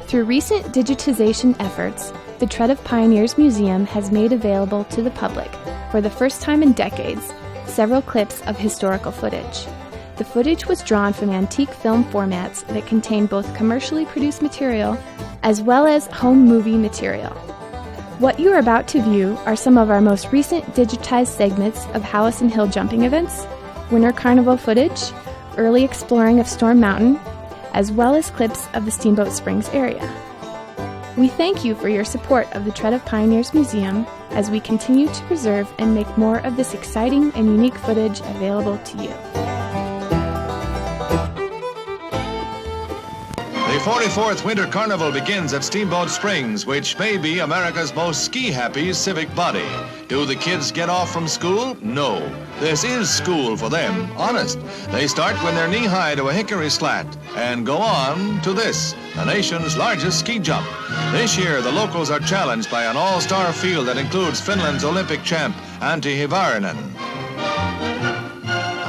Through recent digitization efforts, the Tread of Pioneers Museum has made available to the public, for the first time in decades, several clips of historical footage. The footage was drawn from antique film formats that contain both commercially produced material as well as home movie material. What you are about to view are some of our most recent digitized segments of Howelsen Hill jumping events, Winter Carnival footage, early exploring of Storm Mountain, as well as clips of the Steamboat Springs area. We thank you for your support of the Tread of Pioneers Museum as we continue to preserve and make more of this exciting and unique footage available to you. The 44th Winter Carnival begins at Steamboat Springs, which may be America's most ski-happy civic body. Do the kids get off from school? No. This is school for them, honest. They start when they're knee-high to a hickory slat and go on to this, the nation's largest ski jump. This year, the locals are challenged by an all-star field that includes Finland's Olympic champ, Antti Hivarinen.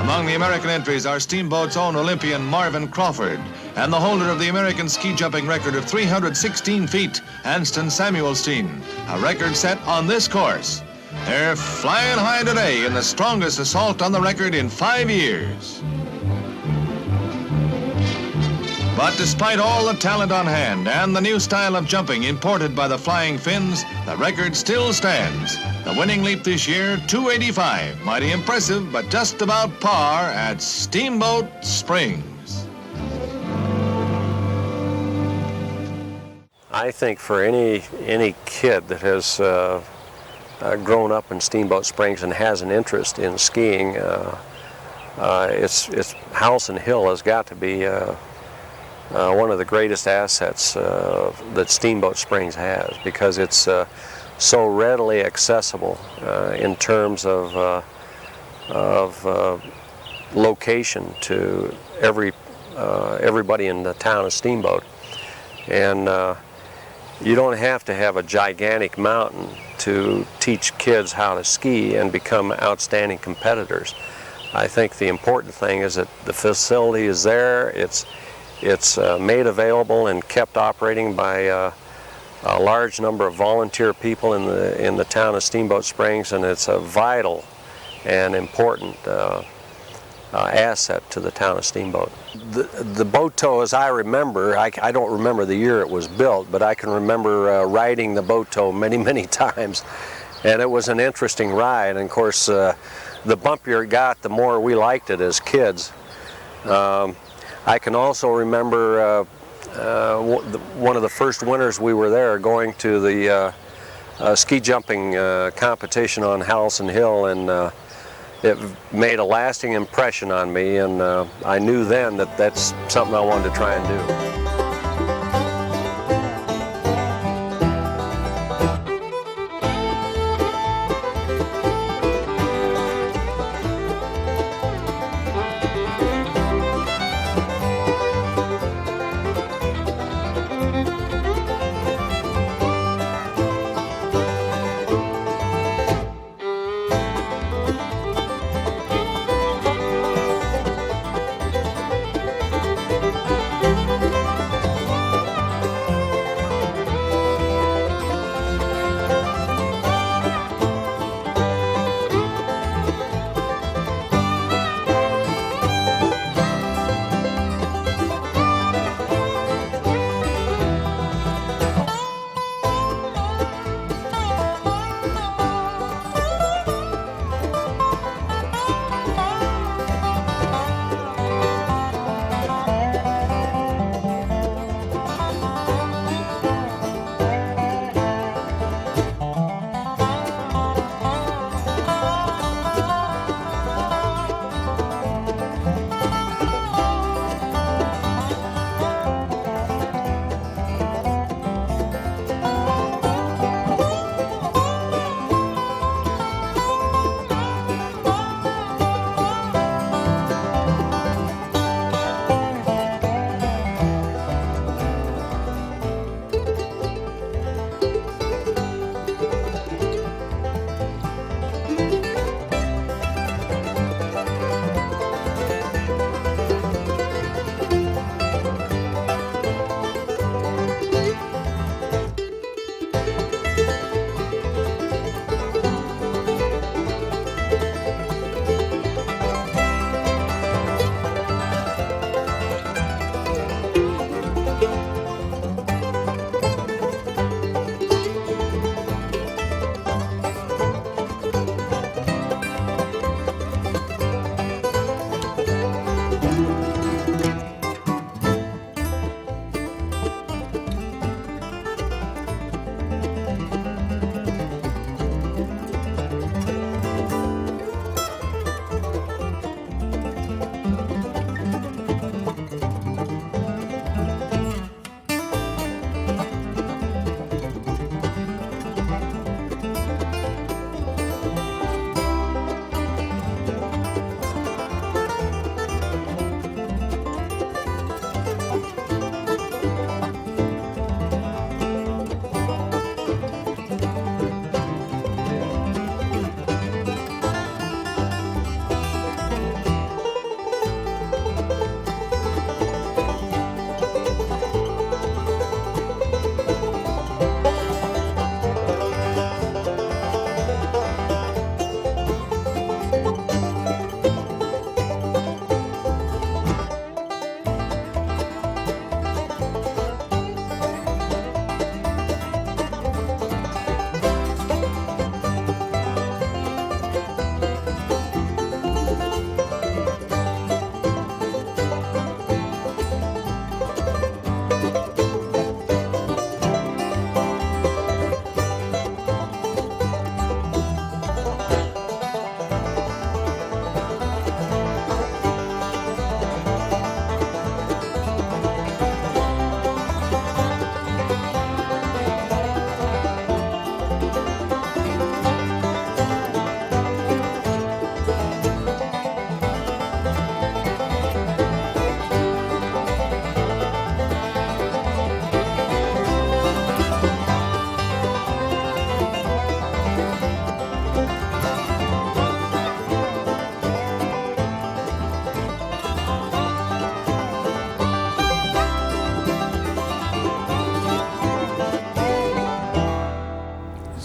Among the American entries are Steamboat's own Olympian Marvin Crawford and the holder of the American ski jumping record of 316 feet, Anston Samuelstein, a record set on this course. They're flying high today in the strongest assault on the record in 5 years. But despite all the talent on hand and the new style of jumping imported by the Flying Finns, the record still stands. The winning leap this year, 285. Mighty impressive, but just about par at Steamboat Springs. I think for any kid that has grown up in Steamboat Springs and has an interest in skiing, it's Howelsen Hill has got to be one of the greatest assets that Steamboat Springs has, because it's so readily accessible in terms of location to everybody in the town of Steamboat, and you don't have to have a gigantic mountain to teach kids how to ski and become outstanding competitors. I think the important thing is that the facility is there. It's made available and kept operating by a large number of volunteer people in the town of Steamboat Springs, and it's a vital and important asset to the town of Steamboat. The boat tow, as I remember, I don't remember the year it was built, but I can remember riding the boat tow many times, and it was an interesting ride. And of course, the bumpier it got, the more we liked it as kids. I can also remember one of the first winters we were there, going to the ski jumping competition on Howelsen Hill, and it made a lasting impression on me, and I knew then that that's something I wanted to try and do.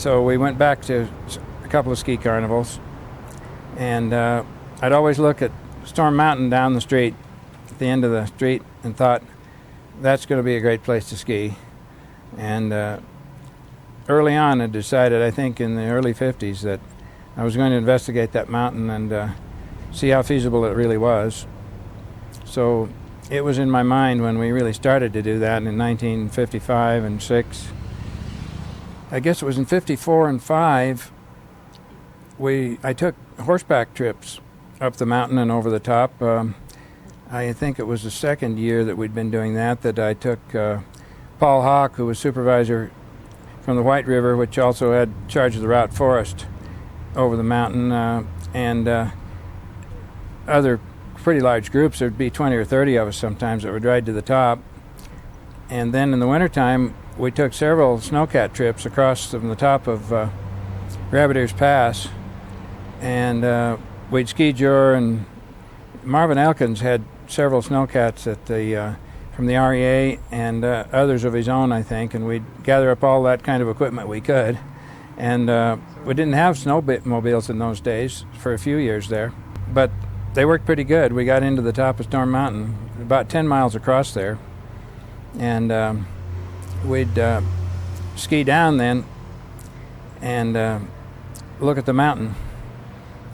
So we went back to a couple of ski carnivals, and I'd always look at Storm Mountain down the street, at the end of the street, and thought, that's going to be a great place to ski. And early on I decided, I think in the early 50s, that I was going to investigate that mountain and see how feasible it really was. So it was in my mind when we really started to do that in 1955 and 6. I guess it was in 54 and 5, I took horseback trips up the mountain and over the top. I think it was the second year that we'd been doing that I took Paul Hawk, who was supervisor from the White River, which also had charge of the route forest, over the mountain, and other pretty large groups. There'd be 20 or 30 of us sometimes that would ride to the top. And then in the wintertime, we took several snowcat trips across from the top of Rabbit Ears Pass, and we'd ski Jura, and Marvin Elkins had several snowcats at from the REA and others of his own, I think, and we'd gather up all that kind of equipment we could. And we didn't have snowmobiles in those days for a few years there, but they worked pretty good. We got into the top of Storm Mountain, about 10 miles across there, and we'd ski down then and look at the mountain,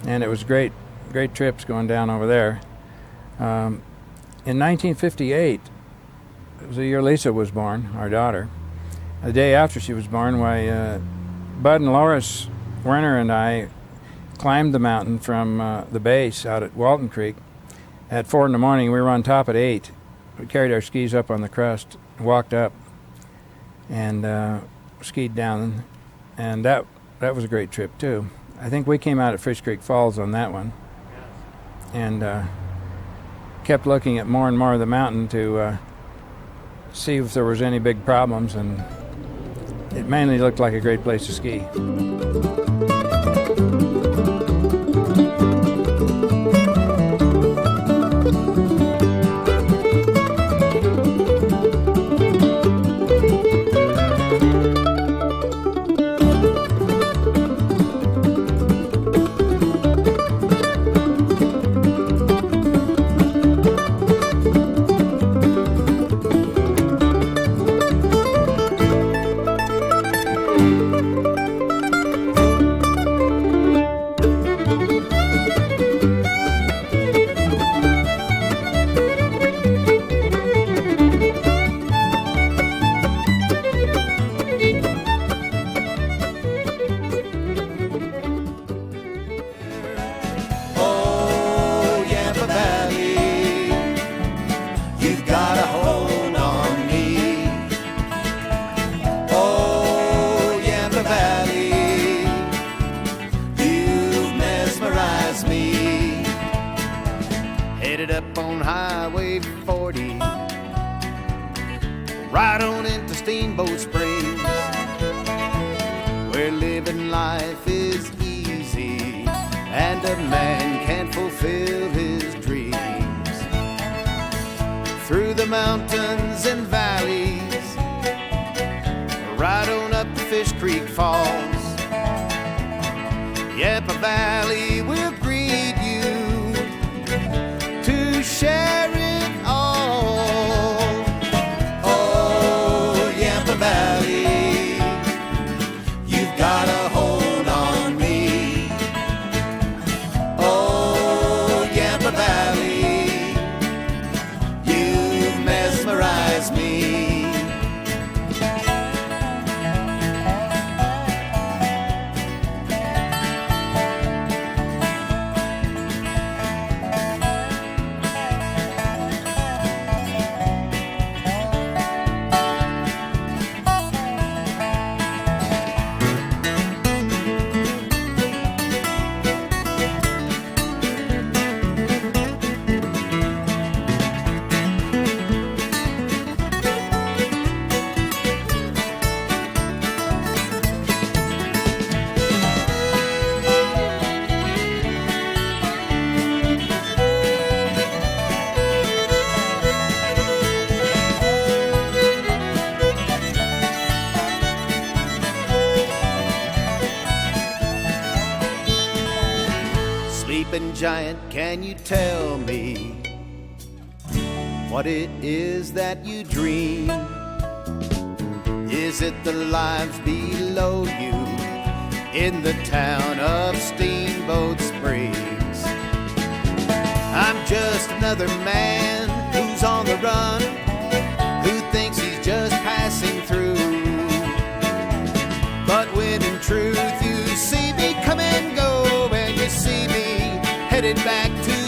and it was great trips going down over there. In 1958, it was the year Lisa was born, our daughter. The day after she was born, Bud and Loris Werner and I climbed the mountain from the base out at Walton Creek at 4 in the morning. We were on top at 8. We carried our skis up on the crust, walked up, and skied down, and that was a great trip too. I think we came out at Fish Creek Falls on that one, and kept looking at more and more of the mountain to see if there was any big problems, and it mainly looked like a great place to ski. Headed up on Highway 40, right on into Steamboat Springs, where living life is easy and a man can fulfill his dreams. Through the mountains and valleys, right on up to Fish Creek Falls, Yampa Valley will greet you to share it all. Oh, Yampa Valley, you've got a hold on me. Oh, Yampa Valley, you've mesmerized me. sleeping giant, can you tell me what it is that you dream? Is it the lives below you in the town of Steamboat Springs? I'm just another man who's on the run, who thinks he's just passing through. But when in truth you see me come and go, and you see me headed back to